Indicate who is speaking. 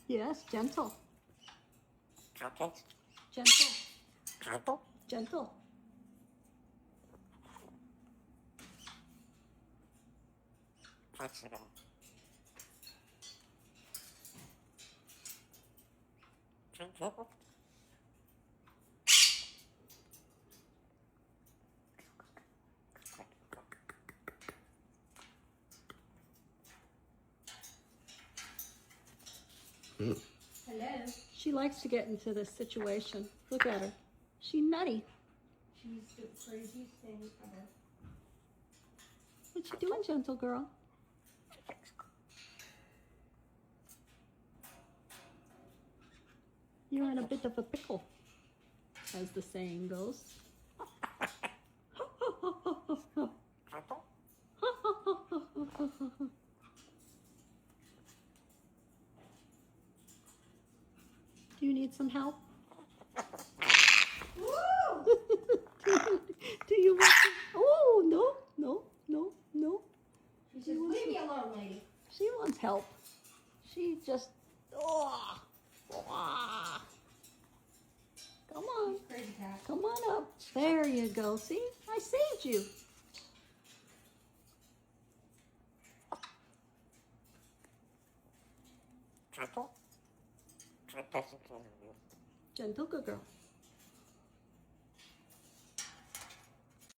Speaker 1: Yes, gentle.
Speaker 2: Okay.
Speaker 1: Gentle.
Speaker 2: Gentle.
Speaker 1: Gentle.
Speaker 2: Flexible. Gentle.
Speaker 3: Hello.
Speaker 1: She likes to get into this situation. Look at her. She nutty.
Speaker 3: She's the craziest thing ever.
Speaker 1: What you doing, gentle girl? You're in a bit of a pickle, as the saying goes.
Speaker 2: Gentle.
Speaker 1: Do you need some help?
Speaker 3: Woo!
Speaker 1: Do you want some? Oh, no, no, no, no.
Speaker 3: She says, leave me alone, lady.
Speaker 1: She wants help. She just, oh, ah. Come on,
Speaker 3: She's crazy cat.
Speaker 1: come on up. There you go. See, I saved you.
Speaker 2: Gentle. Gentle.
Speaker 1: Gentle, good girl.